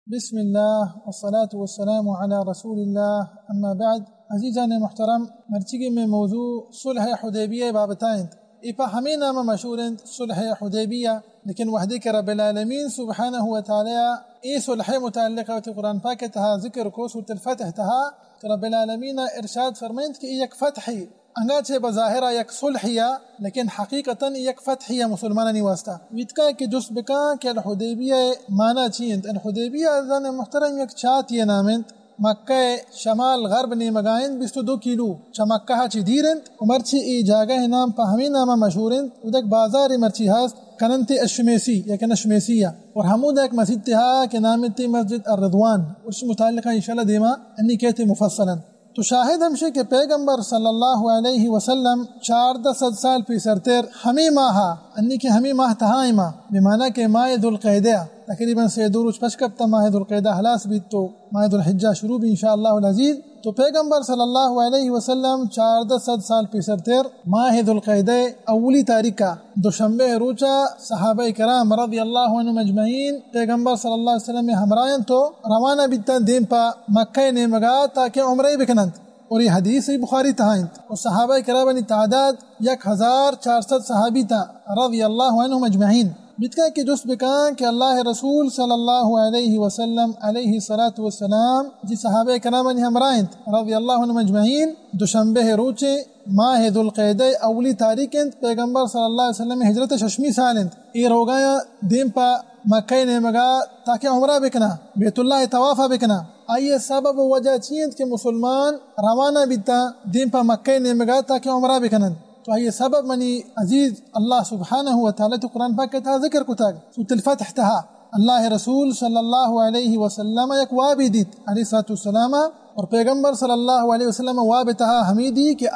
بسم الله والصلاة والسلام على رسول الله اما بعد. عزیزان محترم، مرچگی میں موضوع صلح حدیبیہ بابتائیں. ایپا ہمیں نام مشہور ہیں صلح حدیبیہ، لیکن وحدی کے رب العالمین سبحانہ وتعالی ای صلح متعلقہ ہوتی قرآن پاک تہا ذکر کو سورة الفتح تہا کہ رب العالمین ارشاد فرمائند کہ یک فتحی انگاچہ بظاہرہ یک صلحیہ لیکن حقیقتاً یک فتحیہ مسلمانانی واسطہ. ویتکا کہ جس بکا کہ الحدیبیہ مانا چیند. الحدیبیہ عزیزان محترم یک چاتی نامند مکہ شمال غرب نے مگائند 22 کیلو چا مکہ چی دیرند مرچی ای جاگہ نام پا ہمیں نامہ مشہورند. ادھک بازار مرچی ہاست کننتی الشمیسی یا کن الشمیسیہ، اور ہمود ایک مسجد تہا کہ نامتی مسجد الرضوان، اس متعلقہ انشاءاللہ دیما انی کہتے مفصلا. تو شاہد ہمشے کہ پیغمبر صلی اللہ علیہ وسلم 1400 سال پیسر تیر ہمیں ماہا انی کہ ہمیں ماہ تہائی ماہ بمعنی کہ ماہ ذوالقعدہ تقریباً 3 روز پشکب تا ماہ ذوالقعدہ حلاس بھی تو ماہ ذوالحجہ شروع بھی انشاءاللہ العزیز. تو پیغمبر صلی اللہ علیہ وسلم 1400 سال پیسر تیر ماہ ذوالقعدہ اولی تاریخہ دوشنبے روچا صحابہ کرام رضی اللہ عنہ مجمعین پیغمبر صلی اللہ علیہ وسلم ہمراہن تو روانہ بیتن دین پا مکہ نے مگا تاکہ عمرے بکنند. اور یہ حدیث بخاری تہائند اور صحابہ کرام تعداد 1400 صحابی تا رضی اللہ عنہ مجمعین. بتکا کہ جس بکان کہ اللہ رسول صلی اللہ علیہ وسلم علیہ الصلاۃ والسلام جی صحابہ کرام ہمراہند رضی اللہ عنہ مجمعین دوشنبے روچے ماہ ذوالقعدہ اولی تاریخ پیغمبر صلی اللہ علیہ وسلم ہجرت 6 سالند ای روگایا دین پا مکہ نے مگا تاکہ عمرہ بکنا بیت اللہ طوافہ بکنا. آئیے سبب وجہ چیند کہ مسلمان روانہ بیتا دین پا مکہ نے مگا تاکہ عمرہ بکنند. تو آئیے سبب منی عزیز اللہ سبحانہ وتعالی تو قرآن پاک کہتا ذکر کتا سورة الفتح تہا اللہ رسول صلی اللہ علیہ وسلم یک وابی دیت علیہ السلام اور پیغمبر صلی اللہ علیہ وسلم واب تہا حمیدی کہ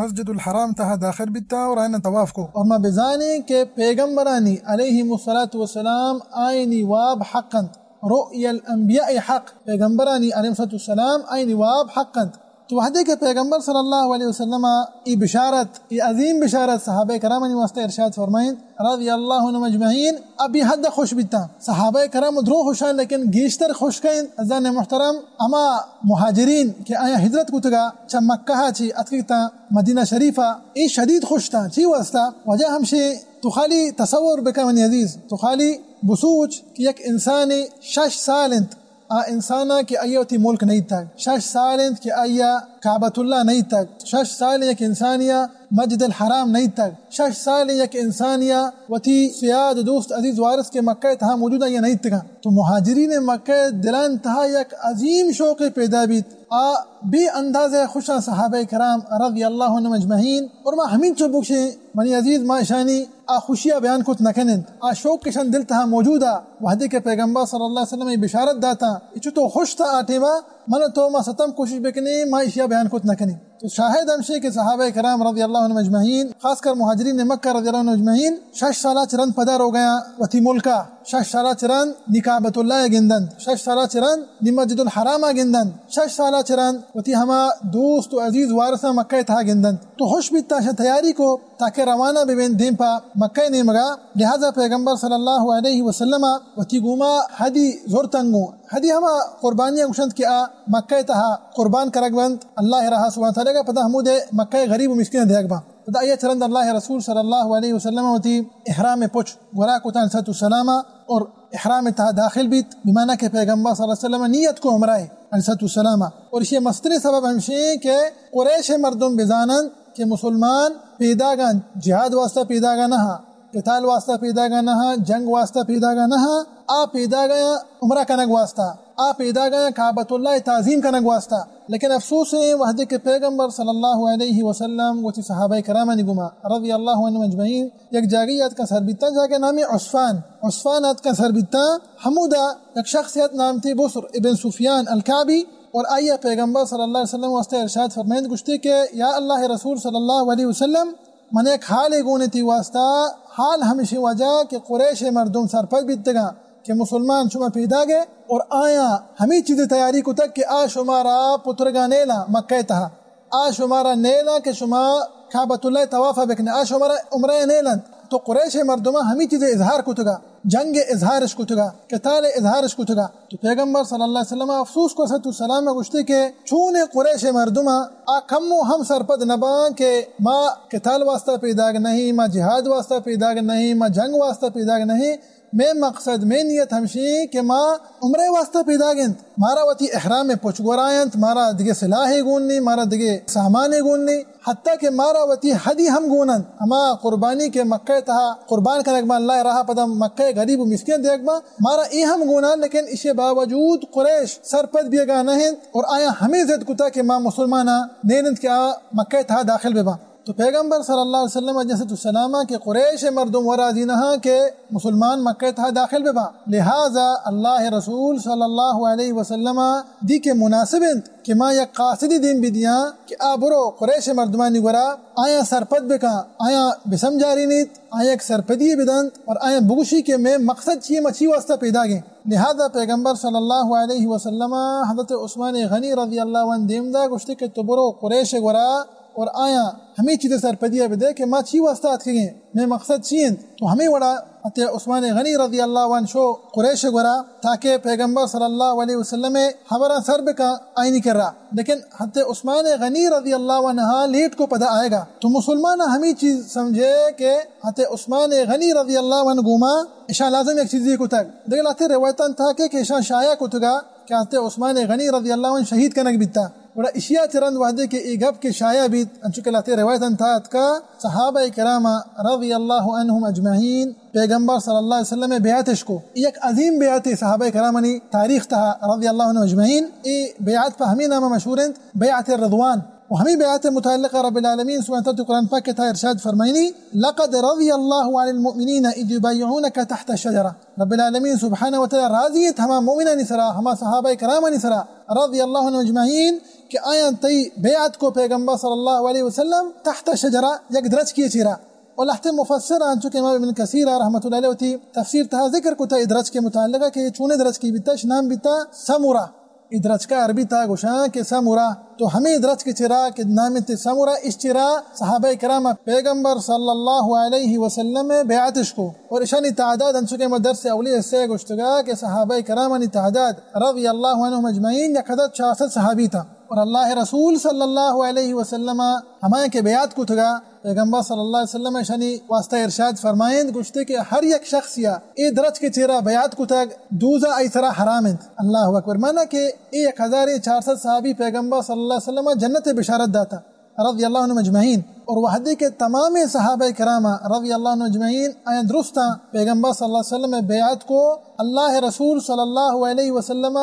مسجد الحرام تہا داخل بیتا اور آئین طواف کو. اور ما بزانے کہ پیغمبرانی علیہ السلام آئینی واب حقند رؤی الانبیاء حق پیغمبرانی علیہ السلام آئینی واب حقند. تو وحدے کے پیغمبر صلی اللہ علیہ وسلم ای بشارت ای عظیم بشارت صحابہ کرام نے واسطے ارشاد فرمائیں رضی اللہ عنہ مجمعین. ابھی حد خوش بیتا صحابہ کرام درو خوشان لیکن گیشتر خوش کہیں عزیزان محترم اما مہاجرین کہ آیا ہجرت کتگا چا مکہ چی اتکتا مدینہ شریفہ ای شدید خوش تا چی واسطہ وجہ ہمشے تو خالی تصور بکا منی عزیز تو خالی بسوچ کہ یک انسانی 6 سال انت انسانہ کہ آیا تی ملک نہیں تک 6 سال انت کہ آیا کعبۃ اللہ نہیں تک 6 سال یک انسانیہ مسجد الحرام نہیں تک 6 سال یک انسانیہ وتی سیاد دوست عزیز وارث کے مکہ تہا موجودہ یہ نہیں تکا. تو مہاجرین مکہ دلان تہا یک عظیم شوق پیدا بیت بے انداز خوشا صحابہ کرام رضی اللہ عنہ مجمعین. اور ما ہمین چو بکشے منی عزیز ما شانی خوشیہ بیان کت نکنند شوق کشن دل تہا موجودہ وحدی کے پیغمبر صلی اللہ علیہ وسلم بشارت داتا اچھو تو خوش تھا آٹیما من تو ما ستم کوشش بکنی ما اشیاء بیان کت نکنی. تو شاہد ہمشے کہ صحابہ کرام رضی اللہ عنہ مجمعین خاص کر مہاجرین مکہ رضی اللہ عنہ مجمعین 6 سالہ چرند پدر ہو گیا وتی ملکہ 6 سالہ چرند نی کعبۃ اللہ گندند 6 سالہ چرند نی مسجد الحرام گندند 6 سالہ چرند وتی ہما دوست و عزیز وارثہ مکہ تھا گندند. تو خوش بیتا شا تیاری کو تاکہ روانہ ببین دین پا مکہ نے مگا. لہذا پیغمبر صلی اللہ علیہ وسلم وتی گوما حدی زورتنگو حدی ہما قربانیاں گوشند کہ مکہ تہا قربان کرگ بند اللہ رہا سبحانہ تعالی کا پتہ ہمود مکہ غریب و مسکین دیکھ با پتہ آیا چرند اللہ رسول صلی اللہ علیہ وسلم وتی احرام پچ ورا کتان صلی السلام اور احرام تہا داخل بیت بمعنی کہ پیغمبر صلی اللہ علیہ وسلم نیت کو عمرہ علیہ السلام. اور یہ مستری سبب ہمشے کہ قریش مردم بزانند کہ مسلمان پیدا گن جہاد واسطہ پیدا گا نہا قتال واسطہ پیدا گا نہا جنگ واسطہ پیدا گا نہا پیدا گیا عمرہ کنگ واسطہ پیدا گیا کعبۃ اللہ تعظیم کنگ واسطہ. لیکن افسوس ہے وحدے کے پیغمبر صلی اللہ علیہ وسلم وہ صحابہ کرام نگما رضی اللہ عنہ مجمعین یک جاگیت کا سربیتا جاگے نامی عثفانات کا سربیتا حمودہ یک شخصیت نام تھی بصر ابن سفیان الکعبی. اور آئیے پیغمبر صلی اللہ علیہ وسلم واسطے ارشاد فرمائند گشتے کہ یا اللہ رسول صلی اللہ علیہ وسلم من ایک حال گونے تھی واسطہ حال ہمیشہ وجہ کہ قریش مردم سرپد بیتگا کہ مسلمان شما پیدا گئے اور آیا ہمیں چیزیں تیاری کو تک کہ شمارا پترگا نیلا مکہ تہا شمارا نیلا کہ شما کعبۃ اللہ طوافہ بکنے شمارا عمرہ نیلند. تو قریش مردمہ ہمیں چیزیں اظہار کو تگا جنگ اظہارش کتگا قتال اظہارش کتگا تو پیغمبر صلی اللہ علیہ وسلم افسوس کو ست السلام گشتے کہ چون قریش مردما آ کمو ہم سرپد نبا کہ ما قتال واسطہ پیداگ نہیں، ما جہاد واسطہ پیداگ نہیں، ما جنگ واسطہ پیداگ نہیں، میں مقصد میں نیت ہمشی کہ ما عمرے واسطہ پیدا گنت مارا وتی احرام پچ گورائنت مارا دگے سلاحی گوننی مارا دگے سامان گوننی حتیٰ کہ مارا وتی حدی ہم گونن ہما قربانی کے مکہ تہا قربان کنک ما اللہ رہا پدم مکہ غریب و مسکین دیکھ با مارا ای ہم گونن، لیکن اسے باوجود قریش سرپد بیگا نہیں اور آیا ہمیں زد کتا کہ ما مسلمانہ نینند کیا مکہ تہا داخل بے با۔ تو پیغمبر صلی اللہ علیہ وسلم علیہ السلام کہ قریش مردم ورا دینہا کہ مسلمان مکہ تھا داخل ببا، لہذا اللہ رسول صلی اللہ علیہ وسلم دی کے مناسب کہ ما یک قاصدی دین بدیاں کہ آبرو قریش مردمانی ورا آیا سرپد بکا آیا بسم جاری نیت آیا ایک سرپدی بدن اور آیا بگوشی کہ میں مقصد چیئے مچھی واسطہ پیدا گئے۔ لہذا پیغمبر صلی اللہ علیہ وسلم حضرت عثمان غنی رضی اللہ عنہ دیم دا گوشتے کہ تو برو قریش ورا اور آیا ہمیں چیزیں سرپدیہ بدے کہ ما چی واسطہ اتکیں میں مقصد چین تو ہمیں وڑا اتہ عثمان غنی رضی اللہ عنہ شو قریش گورا تاکہ پیغمبر صلی اللہ علیہ وسلم خبران سر بکا آئینی کر رہا، لیکن حتی عثمان غنی رضی اللہ عنہ لیٹ کو پتہ آئے گا تو مسلمان ہمیں چیز سمجھے کہ حتی عثمان غنی رضی اللہ عنہ گوما اشان لازم ایک چیزی کو تک دیکھ لاتے روایتاں تھا کہ اشان شایع کو تگا کہ حتی عثمان غنی رضی اللہ عنہ شہید کنک بیتا وڑا اشیاء چرند وحدے کے ای گپ کے شایع بیت انچکہ لاتے روایتاں تھا کا صحابہ کرام رضی اللہ عنہم اجمعین پیغمبر صلی اللہ علیہ وسلم بیعتش کو ایک عظیم بیعت صحابہ کرامنی تاریخ تھا رضی اللہ عنہ اجمعین ای بیعت پہ ہمیں نامہ مشہور ہیں بیعت الرضوان وہمی بیعت متعلقہ رب العالمین سبحانہ وتعالی قرآن پاک کے تھا ارشاد فرمائنی لقد رضی اللہ عن المؤمنین اذ یبایعونک تحت الشجرہ رب العالمین سبحانہ وتعالی راضیت ہما مومنانی سرا ہما صحابہ کرامانی سرا رضی اللہ عنہ اجمعین کہ آیاں تی بیعت کو پیغمبر صلی اللہ علیہ وسلم تحت شجرہ یک درج کیے چیرا اور لحظ مفسر آن چکے امام ابن کثیر رحمۃ اللہ علیہ وتی تفسیر تہا ذکر کو تھا ادرج کے متعلقہ کہ یہ چونے درج کی بیتا نام بیتا سمورہ ادرج کا عربی تھا گوشاں کہ سمورہ تو ہمیں ادرج کے چرا کہ نام تے سمورہ اس چرا صحابہ کرام پیغمبر صلی اللہ علیہ وسلم بیعتش کو اور اشانی تعداد ان چکے مدرس اولیاء سے گشتگا کہ صحابہ کرام ان تعداد رضی اللہ عنہم اجمعین یک حدد 66 صحابی تھا اور اللہ رسول صلی اللہ علیہ وسلم ہمائیں کے بیعت کو تھگا پیغمبر صلی اللہ علیہ وسلم شانی واسطہ ارشاد فرمائند گشتے کہ ہر یک شخص یا اے درج کے چہرہ بیعت کو تک دوزہ ایسرا حرامند اللہ اکبر مانا کہ 1400 صحابی پیغمبر صلی اللہ علیہ وسلم جنت بشارت داتا رضی اللہ عنہ اجمعین اور وحدی کے تمام صحابہ کرام رضی اللہ عنہ اجمعین آئین درستا پیغمبر صلی اللہ علیہ وسلم بیعت کو اللہ رسول صلی اللہ علیہ وسلم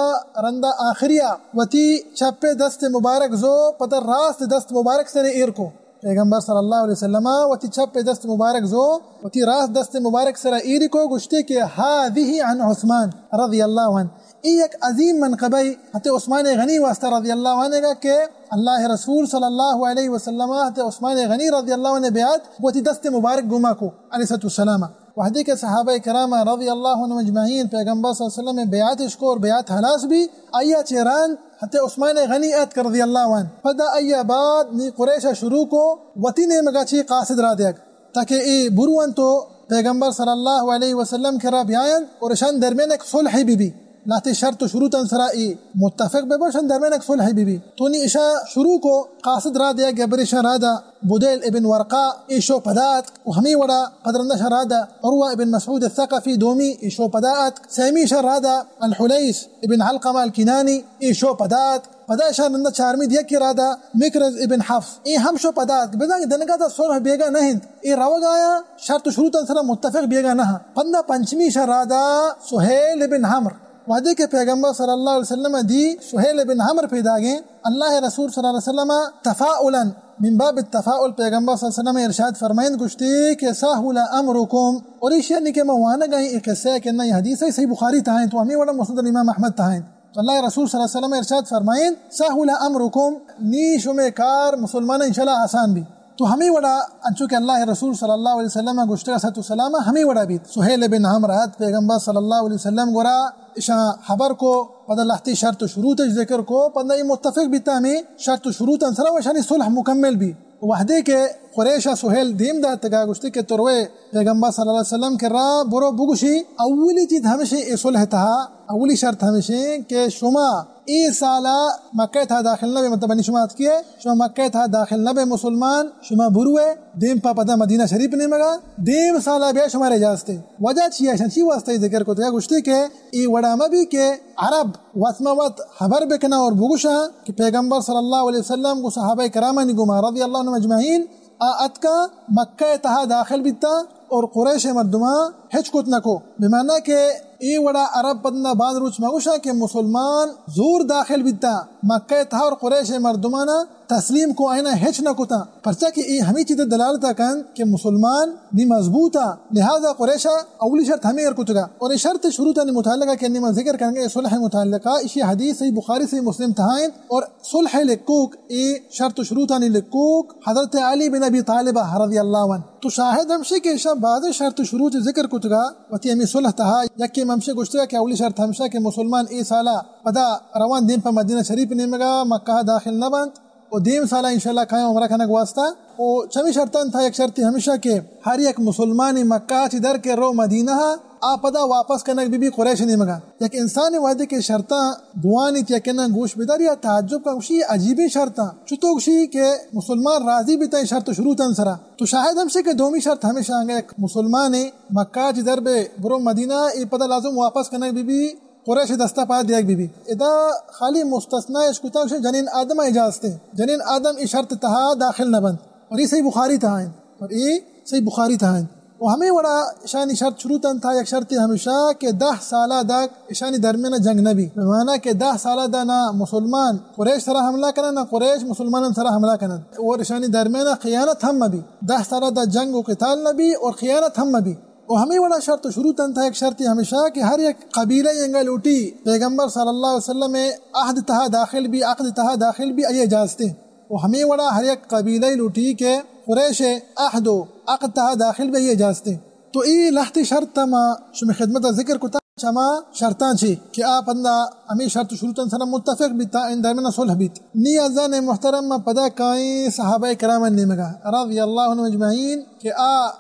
رندہ آخریہ وتی چپے دست مبارک زو پتر راست دست مبارک سے ایر کو پیغمبر صلی اللہ علیہ وسلم وتی چپے دست مبارک زو وتی راست دست مبارک سے ایر کو گشتے کہ ہذہ عن عثمان رضی اللہ عنہ ایک عظیم منقبہ حتی عثمان غنی واسطہ رضی اللہ عنہ کا کہ اللہ رسول صلی اللہ علیہ وسلم حتی عثمان غنی رضی اللہ عنہ بیعت وتی دست مبارک گما کو علیہ السلام وحدی کے صحابہ کرام رضی اللہ عنہ مجمعین پیغمبر صلی اللہ علیہ وسلم بیعت اشکو اور بیعت حلاس بھی آیا چہران حتی عثمان غنی ات کر رضی اللہ عنہ پدا آیا بعد نی قریشہ شروع کو وتی نے مگاچی قاصد را دیگ تاکہ ای بروان تو پیغمبر صلی اللہ علیہ وسلم کرا بیان اور شان درمیان ایک صلح بھی لاتے شرط و شروط انسرائی متفق بے باشن درمیان ایک صلح بھی تو نی اشا شروع کو قاصد را دیا گیا برشا رادا بدیل ابن ورقا ایشو پدات و ہمی وڑا قدرندہ شرادا عروہ ابن مسعود الثقفی دومی ایشو پدات سیمی شرادا الحلیس ابن علقمہ الکنانی ایشو پدات پدا شرندہ چارمی دیا کی رادا مکرز ابن حفظ ای ہم شو پدات بدنگ دنگا تا صلح بیگا نہیں ای روگ آیا شرط و شروط انسرا متفق بیگا نہ پندہ پنچمی شرادا سہیل ابن حمر وعدے کے پیغمبر صلی اللہ علیہ وسلم دی سہیل بن حمر پیدا گئے اللہ رسول صلی اللہ علیہ وسلم تفاؤلا من باب التفاؤل پیغمبر صلی اللہ علیہ وسلم ارشاد فرمائند گشتی کہ ساہل امرکم اور اس یعنی کہ موانا گئیں ایک قصہ ہے کہ یہ حدیث ہے صحیح بخاری تھائیں تو ہمیں وڑا مسند الامام احمد تھائیں تو اللہ رسول صلی اللہ علیہ وسلم ارشاد فرمائند ساہل امرکم نیش میں کار مسلمان انشاءاللہ آسان بھی تو ہمیں وڑا انچو کہ اللہ رسول صلی اللہ علیہ وسلم گشتہ صلی اللہ علیہ وسلم ہمیں وڑا بھی سہیل بن حمرات پیغمبر صلی اللہ علیہ وسلم گورا اشا خبر کو پدہ لحتی شرط و شروط ذکر کو پدہ یہ متفق بیتا ہمیں شرط و شروط انسرا وشانی صلح مکمل بھی وحدے کے قریشہ سہیل دیم دا تگا گشتے کہ تروے پیغمبر صلی اللہ علیہ وسلم کے را برو بگوشی اولی چیز ہمیشہ ای صلح تہا اولی شرط ہمیشہ کہ شما ای سالہ مکہ تھا داخل نہ بے مطلب انی شما کیے شما مکہ تھا داخل نہ بے مسلمان شما بروے دیم پا پدا مدینہ شریف نے مگا دیم سالہ بے شمار اجازتے وجہ چی واسطے ذکر کو تھا گشتی کے ای وڑا بھی کہ عرب واسموت خبر بکنا اور بگوشا کہ پیغمبر صلی اللہ علیہ وسلم کو صحابہ کرامہ نگما رضی اللہ عنہم اجمعین آت کا مکہ تہا داخل بیتا اور قریش مردمہ ہچ کت نکو بمعنی کہ ای وڑا عرب پدنا بعض روچ مگوشا کہ مسلمان زور داخل بیتا مکہ تہا اور قریش مردمانہ تسلیم کو آئینہ ہچ نکوتا پرچہ کہ ای ہمیں چیز دلالتا کن کہ مسلمان نی مضبوطا لہذا قریشہ اولی شرط ہمیں ارکتگا اور ای شرط شروطا نی متعلقہ کہ نی ذکر کرنگے صلح متعلقہ اسی حدیث صحیح بخاری سے مسلم تہائیں اور صلح لکوک ای شرط شروطا نی لکوک حضرت علی بن ابی طالبہ رضی اللہ عنہ تو شاہد ہمشے کہ شاہ بعض شرط شروط ذکر کتگا وتی ہمیں صلح تہا یکی ہمشے گشتگا کہ اولی شرط ہمشہ کہ مسلمان ای سالہ پدا روان دین پا مدینہ شریف نیمگا مکہ داخل نہ بند اور دیم سالہ انشاءاللہ کھائیں عمرہ کھنک واسطہ اور چمی شرطان تھا ایک شرطی ہمیشہ کہ ہر ایک مسلمانی مکہ چی در کے رو مدینہ آپدا واپس کنک بی بی قریش نیمگا یک انسانی وعدے کے شرطاں بوانی تیا کنن گوش بدار یا تعجب کا گوشی عجیبی شرطاں چطور گوشی کہ مسلمان راضی بیتا شرط شروطاً سرا تو شاہد ہم سے کہ دومی شرط ہمیشہ آنگا ایک مسلمانی مکہ چی در بے برو مدینہ ای پدا لازم واپس کنک بی بی قریش دستہ پا دیگ بی بی ادا خالی مستثنی اشکتا جنین آدم اجازتے جنین آدم ای شرط تہا داخل نہ بند اور یہ صحیح بخاری تہائیں اور یہ صحیح بخاری تہائیں اور ہمیں وڑا اشانی شرط شروطاً تھا یک شرط ہمیشہ کہ 10 سالہ دک اشانی درمیان جنگ نبی بمعنی کہ 10 سالہ دا نہ مسلمان قریش سرا حملہ کرنا نہ قریش مسلمان سرا حملہ کرنا اور اشانی درمیان خیانت ہم نبی 10 سالہ دا جنگ و قتال نبی اور خیانت ہم نبی اور ہمیں بڑا شرط شروطاً تھا ایک شرطی ہمیشہ کہ ہر ایک قبیلہ ینگا لوٹی پیغمبر صلی اللہ علیہ وسلم میں عہد تہا داخل بھی عقد تہا داخل بھی ای اجازتے اور ہمیں بڑا ہر ایک قبیلہ لوٹی کہ قریش عہد و عقد تہا داخل بھی ای اجازتے تو ای لحتی شرط تما شمی خدمت ذکر کتا چما شرطان چی کہ آپ اندہ ہمیں شرط شروطاً سنم متفق بیتا ان درمیان صلح بیت نی ازان محترم پدا کائیں صحابہ کرام نیمگا رضی اللہ عنہ اجمعین کہ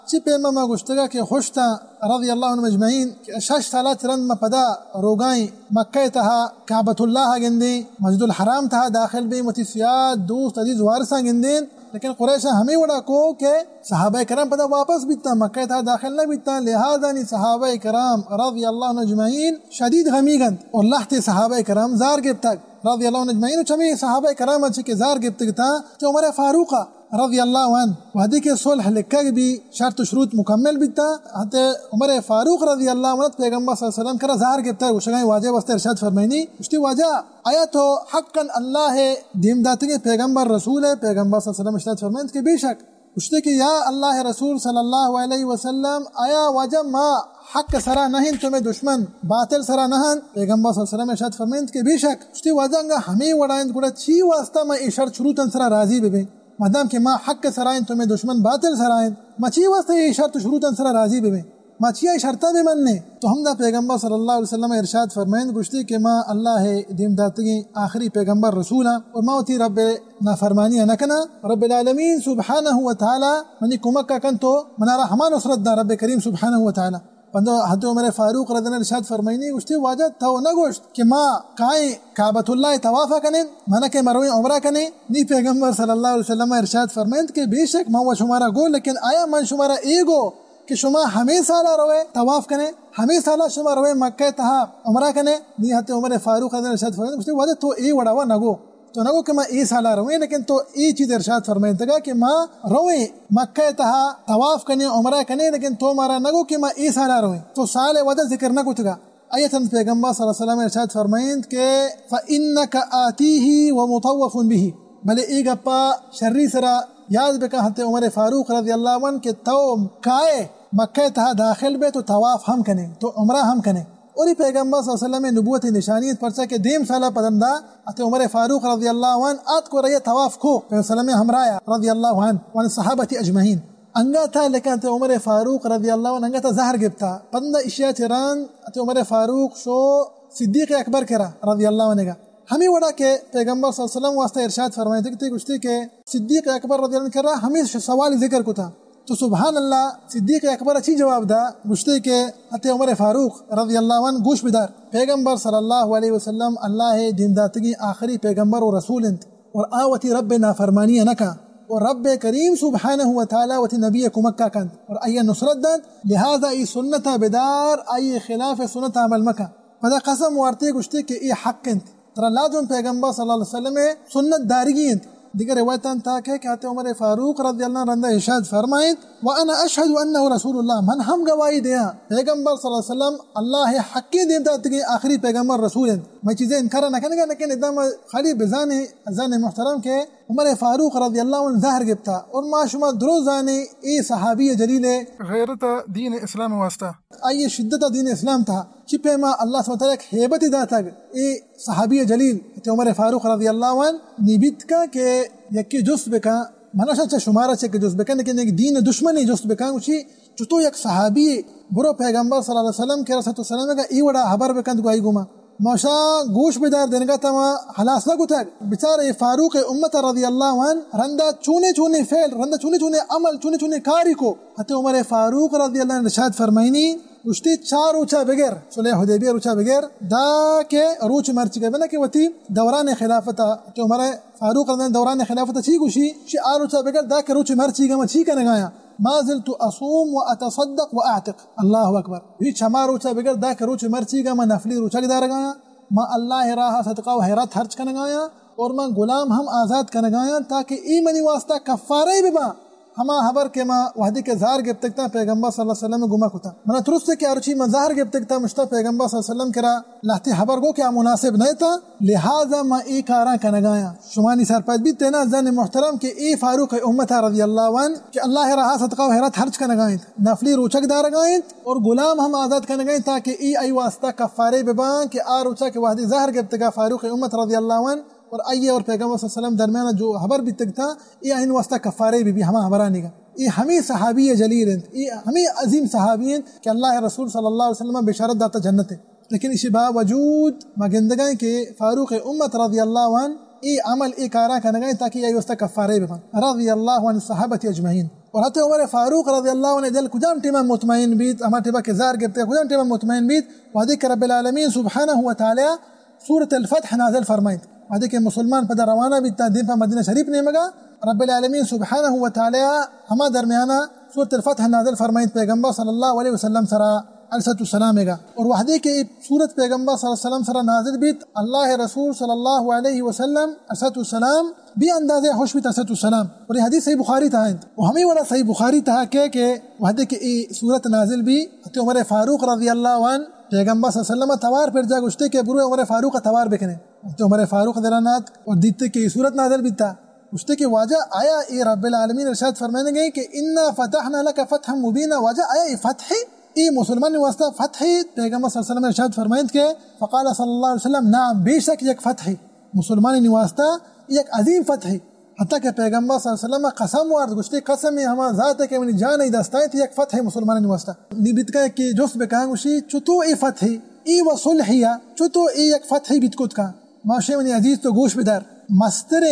چی پیما ما گشتگا کہ خوشتا رضی اللہ عنہ اجمعین کہ 6 سالات رند ما پدا روگائیں مکہ تہا کعبۃ اللہ گندیں مسجد الحرام تہا داخل بھی متسیات دوست عزیز وارثاں گندیں لیکن قریشہ ہمیں وڑا کو کہ صحابہ کرام پدا واپس بیتا مکہ تھا داخل نہ بیتا لہذا نی صحابہ کرام رضی اللہ عنہ اجمعین شدید غمی گند اور لحت صحابہ کرام زار گفت رضی اللہ عنہ اجمعین چمی صحابہ کرام اچھے کہ زار گفت تھا کہ عمر فاروق رضی اللہ عنہ وحدی کے صلح لکھا بھی شرط شروط مکمل بیتا حتی عمر فاروق رضی اللہ عنہ پیغمبر صلی اللہ علیہ وسلم کرا زہر گفتا وشگائیں واجہ واسطہ ارشاد فرمائنی اشتی واجہ آیا تو حقا اللہ ہے دیم داتنگے پیغمبر رسول ہے پیغمبر صلی اللہ علیہ وسلم ارشاد فرمائنی کہ بے شک اشتی کہ یا اللہ رسول صلی اللہ علیہ وسلم آیا واجہ ما حق سرا نہیں تمہیں دشمن باطل سرا نہیں پیغمبر صلی اللہ علیہ وسلم ارشاد فرمائنی کہ بے شک اشتی واجہ انگا ہمیں وڑائیں گوڑا چی واسطہ میں ای شرط شروطاً سرا راضی بے مادام کہ ما حق سرائیں تمہیں دشمن باطل سرائیں ما چی واسطہ یہ شرط شروطاً سرا راضی بے ما چی شرطہ بے مننے تو ہم دا پیغمبر صلی اللہ علیہ وسلم ارشاد فرمائیں گشتی کہ ما اللہ ہے دیم داتگی آخری پیغمبر رسولہ اور ما ہوتی رب نافرمانی نکنا رب العالمین سبحانہ وتعالی منی کمکہ کن تو منارا ہما نصرت دا رب کریم سبحانہ وتعالی بندو حضرت عمر فاروق رضی اللہ عنہ ارشاد فرمائنی گشتی واجہ تھا نہ گوشت کہ ما کائیں کعبۃ اللہ طوافہ کنیں مانا کہ مرویں عمرہ کنیں نی پیغمبر صلی اللہ علیہ وسلم ارشاد فرمائند کہ بے شک ما شمارا گو لیکن آیا من شمارا ایگو کہ شما ہمیں سالہ روے طواف کنے ہمیں سالہ شما روے مکہ تہا عمرہ کنے نی حضرت عمر فاروق رضی اللہ عنہ ارشاد فرمائند گشتی واجہ تو ای وڑاوا نگو تو نگو کہ میں ای سالہ رویں لیکن تو ای چیز ارشاد فرمائند تگا کہ میں رویں مکہ تہا طواف کنے عمرہ کنے لیکن تو مارا نگو کہ میں ای سالہ رویں تو سال وجہ ذکر نہ کتگا آیتاً پیغمبر صلی اللہ علیہ وسلم ارشاد فرمائند کہ فَإِنَّكَ آتِيهِ وَمُطَوَّفٌ بِهِ بلے ای گپا شری سرا یاد بکا حضرت عمر فاروق رضی اللہ عنہ کہ تو کائے مکہ تہا داخل بے تو طواف ہم کنے تو عمرہ ہم کنے اور پیغمبر صلی اللہ علیہ وسلم میں نبوت نشانیت پرچا کہ دیم سالہ پدندہ حضرت عمر فاروق رضی اللہ عنہ آت کو رہی طواف کو پیغمبر صلی اللہ علیہ وسلم ہمرایا رضی اللہ عنہ وعن صحابت اجمعین انگا تھا لیکن حضرت عمر فاروق رضی اللہ عنہ انگا تھا زہر گفتا پندہ اشیاء چران حضرت عمر فاروق شو صدیق اکبر کرا رضی اللہ عنہ کا ہمیں وڑا کہ پیغمبر صلی اللہ علیہ وسلم واسطہ ارشاد فرمائے تھے کہ صدیق اکبر رضی اللہ عنہ کرا ہمیں سوال ذکر کو تھا تو سبحان اللہ صدیق اکبر اچھی جواب دا گشتے کے حتی عمر فاروق رضی اللہ عنہ گوش بدار پیغمبر صلی اللہ علیہ وسلم اللہ دینداتگی آخری پیغمبر و رسول انت اور آوتی رب نافرمانی نکا اور رب کریم سبحانہ وتعالی وتی نبی کمکہ کند اور ای نصرت دند لہذا ای سنتا بدار ای خلاف سنت عمل مکا فدا قسم وارتے گشتے کہ ای حق انت ترا لازم پیغمبر صلی اللہ علیہ وسلم سنت دارگی انت دیگر روایتان تھا کہ حضرت عمر فاروق رضی اللہ عنہ رندہ ارشاد فرمائیں وانا اشہد انہ رسول اللہ من ہم گواہی دیا پیغمبر صلی اللہ علیہ وسلم اللہ حقی دیتا تکی آخری پیغمبر رسول ہیں میں چیزیں انکار نہ کرنے گا لیکن ادام خالی بزانے ازان محترم کے عمر فاروق رضی اللہ عنہ ظاہر گفتا اور ما شما درو زانے ای صحابی جلیل غیرت دین اسلام واسطہ آئیے شدت دین اسلام تھا چپے ما اللہ سبحانہ وتعالی ایک حیبت دا تھا ای صحابی جلیل عمر فاروق رضی اللہ عنہ نیبت کا کہ یکی جس بکا مناشا چا شمارا چا کہ جس بکا لیکن ایک دین دشمنی جس بکا اچھی چطو یک صحابی برو پیغمبر صلی اللہ علیہ وسلم کے رسول السلام کا ای وڑا حبر بکند گوائی گوما موشا گوش بدار دنگا تما حلاس نہ گتا بیچارہ فاروق امت رضی اللہ عنہ رندہ چونے چونے فعل رندہ چونے چونے عمل چونے چونے کاری کو حتی عمر فاروق رضی اللہ عنہ ارشاد فرمائنی اشتی چار روچا بغیر صلح حدیبیہ روچا بغیر دا کے روچ مرچ گئے بنا کہ وتی دوران خلافتا تو عمر فاروق رضی اللہ عنہ دوران خلافتا چی گوشی چی آروچا بغیر دا کے روچ مرچی گا ما چی کا نگایا ما زلت اصوم و اتصدق و اعتق اللہ اکبر یہ چما روچا بغیر دا کے روچ مرچی گا ما نفلی روچا گدا رگایا ما اللہ راہ صدقہ و حیرات خرچ کنگایا اور ما غلام ہم آزاد کنگایا تاکہ ای منی واسطہ کفارے ببا ہما حبر کے ما وحدی کے ظاہر گب تکتا پیغمبر صلی اللہ علیہ وسلم گما کتا منا ترست کہ ارچی ما ظاہر گب تکتا مشتا پیغمبر صلی اللہ علیہ وسلم کرا لہتی حبر گو کیا مناسب نہیں تھا لہذا ما ای کارا کنگایا شمانی سرپید بھی تینا زن محترم کہ ای فاروق امت رضی اللہ عنہ کہ اللہ راہ صدقہ و حیرات خرچ کنگائیں نفلی روچک دار گائیں اور غلام ہم آزاد کنگائیں تاکہ ای ای واسطہ کفارے ببان کہ آ روچا کہ وحدی ظاہر گب تکا فاروق امت رضی اللہ عنہ اور آئیے اور پیغمبر صلی اللہ علیہ وسلم درمیانہ جو حبر بھی تک تھا یہ ان واسطہ کفارے بھی ہما حبرانی گا یہ ہمیں صحابی جلیل ہیں یہ ہمیں عظیم صحابی ہیں کہ اللہ رسول صلی اللہ علیہ وسلم بشارت داتا جنت ہے لیکن اسی باوجود مگندگائیں کہ فاروق امت رضی اللہ عنہ ای عمل ای کارا کنگائیں تاکہ یہ واسطہ کفارے بھی رضی اللہ عنہ صحابت اجمعین اور حتی عمر فاروق رضی اللہ عنہ دل کجام ٹیمہ مطمئن بیت اما ٹیمہ کے زار گرتے کجام ٹیمہ مطمئن بیت وحدی کہ رب العالمین سبحانہ وتعالی سورة الفتح نازل فرمائیں وحدی کہ مسلمان پدا روانہ بیتا دین پا مدینہ شریف نے مگا رب العالمین سبحانہ وتعالی ہما درمیانہ سورة الفتح نازل فرمائیں پیغمبر صلی اللہ علیہ وسلم سرا علیہ السلام گا اور وحدی کہ سورت پیغمبر صلی اللہ علیہ وسلم سرا نازل بیت اللہ رسول صلی اللہ علیہ وسلم علیہ السلام بھی اندازے خوش بیت علیہ السلام اور یہ حدیث صحیح بخاری تھا وہ ہمیں والا صحیح بخاری تھا کہ وحدی کہ سورت نازل بھی حتی عمر فاروق رضی اللہ عنہ پیغمبر صلی اللہ علیہ وسلم توار پر جا گشتے کہ برو عمر فاروق توار بکنے تو عمر فاروق دلانات اور دیتے کہ صورت نازل بھی تھا گشتے کہ واجہ آیا ای رب العالمین ارشاد فرمانے گئے کہ انا فتحنا لک فتحا مبینا واجہ آیا ای فتح ای مسلمان واسطہ فتح پیغمبر صلی اللہ علیہ وسلم ارشاد فرمائیں کہ فقال صلی اللہ علیہ وسلم نعم بے شک یک فتح مسلمان واسطہ یک عظیم فتح حتیٰ کہ پیغمبر صلی اللہ علیہ وسلم قسم وارد گشتے قسم ہما ذات ہے کہ منی جان ای دستائیں تھی یک فتح مسلمان واسطہ نیبت کا کہ جس بکاں گوشی چطو ای فتح ای و صلحیا چطو ای یک فتح بیت کت کا معاشر منی عزیز تو گوش بدار مستر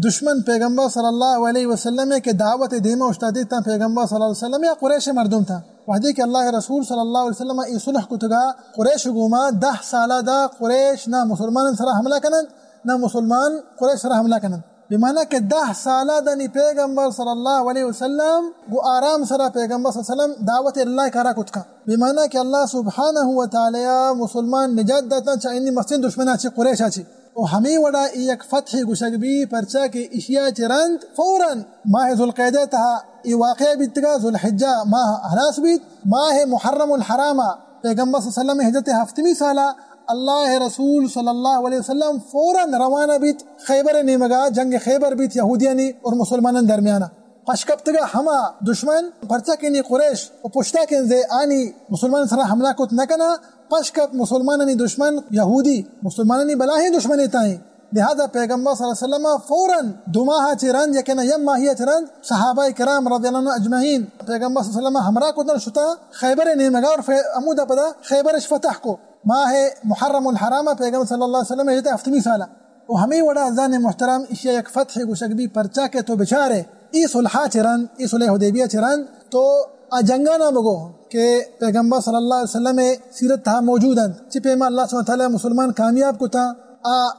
دشمن پیغمبر صلی اللہ علیہ وسلم کے دعوت دیما اشتادی تا پیغمبر صلی اللہ علیہ وسلم یا قریش مردم تھا وحدی کہ اللہ رسول صلی اللہ علیہ وسلم ای صلح کتگا قریش گوما 10 سالہ دا قریش نہ مسلمان سرا حملہ کنن نہ مسلمان قریش سرا حملہ کنن بمعنی کہ 10 سالہ دنی پیغمبر صلی اللہ علیہ وسلم گو آرام سرا پیغمبر صلی اللہ علیہ وسلم دعوت اللہ کرا کتکا بمعنی کہ اللہ سبحانہ وتعالی مسلمان نجات داتا چاہینی مسجد دشمنہ چی قریش آچی اور ہمیں وڑا ایک فتح گشک بھی پرچا کے اشیاء چرند فوراً ماہ ذوالقعدہ تہا ای واقع بیتگا ذوالحجہ ماہ احراس بیت ماہ محرم الحرامہ پیغمبر صلی اللہ علیہ وسلم ہجرت 7ویں سالہ اللہ رسول صلی اللہ علیہ وسلم فوراً روانہ بیت خیبر نیمگا جنگ خیبر بیت یہودیانی اور مسلمانان درمیانہ پشکپتگا ہما دشمن پرچا کنی قریش و پشتا کنزے آنی مسلمان سرا حملہ کت نکنا پشکپ مسلمانانی دشمن یہودی مسلمانانی بلاہی دشمنی تائیں لہذا پیغمبر صلی اللہ علیہ وسلم فوراً 2 ماہ چرند یکن یم ماہی چرند صحابہ کرام رضی اللہ عنہ اجمعین پیغمبر صلی اللہ علیہ وسلم ہمراہ کتن شتا خیبر نیمگا اور امودہ پدا خیبرش فتح کو ماہ محرم الحرامہ پیغمبر صلی اللہ علیہ وسلم ہجرت 7ویں سالہ و ہمیں وڑا ازان محترم اشیاء یک فتح گوشک بھی پرچا کے تو بچارے ای صلحہ چرند ای صلح حدیبیہ چرند تو جنگا نہ بگو کہ پیغمبر صلی اللہ علیہ وسلم سیرت تھا موجود ہیں چپے میں اللہ سبحانہ تعالیٰ مسلمان کامیاب کو تھا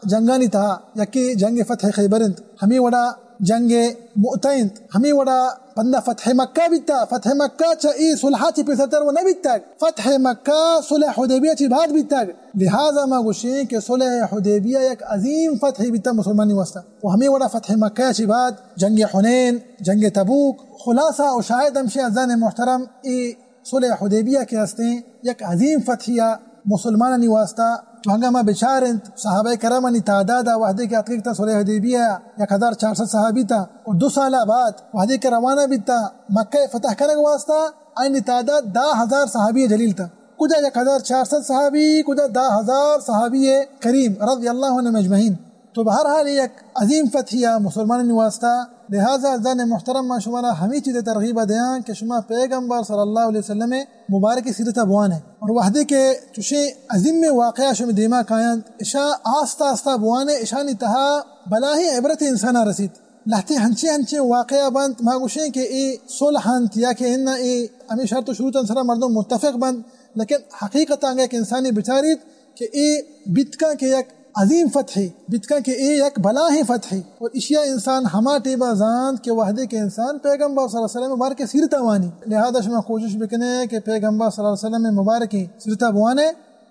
جنگانی تھا یکی جنگ فتح خیبرند ہمیں وڑا جنگ مؤتند ہمیں وڑا بندہ فتح مکہ بیتا فتح مکہ چاہی صلحہ چی پیساتر وہ نہ بیتا فتح مکہ صلح حدیبیہ چی بعد بیتا لہذا ما گوشیں کہ صلح حدیبیہ ایک عظیم فتح بیتا مسلمانی واسطہ وہ ہمیں وڑا فتح مکہ چی بعد جنگ حنین جنگ تبوک خلاصہ و شاہد ہمشی عزیزان محترم ای صلح حدیبیہ کے ہستے یک عظیم فتحیہ مسلمانی واسطہ ہنگامہ بچارند صحابہ کرامانی تعدادہ وحدے کے حقیقتا صلح حدیبیہ 1400 صحابی تھا اور 2 سالہ بعد وحدے کے روانہ بھی تھا مکہ فتح کرنے واسطہ آئین تعداد 10,000 صحابی جلیل تھا کجا 1400 صحابی کجا 10,000 صحابی کریم رضی اللہ عنہ مجمعین تو بہرحال ایک عظیم فتحیہ مسلمانانی واسطہ لہذا عزیزان محترم ما شمارا ہمیں چیزیں ترغیب دیاں کہ شما پیغمبر صلی اللہ علیہ وسلم مبارک سیرت بوان ہے اور وحدے کے چوشے عظیم واقعہ شما دیما کائند اشاء آستا آستا بوان ہے اشاء نتہا بلاہی عبرت انسانہ رسید لہتے ہنچے واقعہ بند ما گوشیں کہ ای صلحانت یا کہ انہا ای ہمیں شرط و شروط انسانہ مردم متفق بند لیکن حقیقت آنگا ایک انسانی بچارید کہ ای بتکا کے ایک عظیم فتحی بتکا کہ ای ایک بلاہی فتحی اور اشیاء انسان ہما ٹیبا زاند کہ وحدے کے انسان پیغمبر صلی اللہ علیہ وسلم مبارک سیرت وانی لہذا شما کوشش بکنے کہ پیغمبر صلی اللہ علیہ وسلم مبارک سیرت بوانے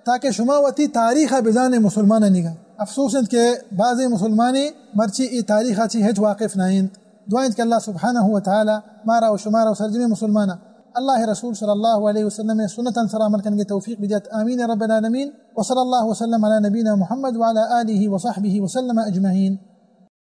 تاکہ شما وتی تاریخ بزان مسلمان نگا افسوس کہ بعض مسلمانی مرچی ای تاریخ چی ہج واقف نائند دعائیں کہ اللہ سبحانہ وتعالی مارا و شمارا و سرجمی مسلمانا اللہ رسول صلی اللہ علیہ وسلم سنتاً سر عمل کرنے کی توفیق بدیت آمین رب العالمین وصلی اللہ وسلم علی نبینا محمد وعلی آلہ وصحبہ وسلم اجمعین.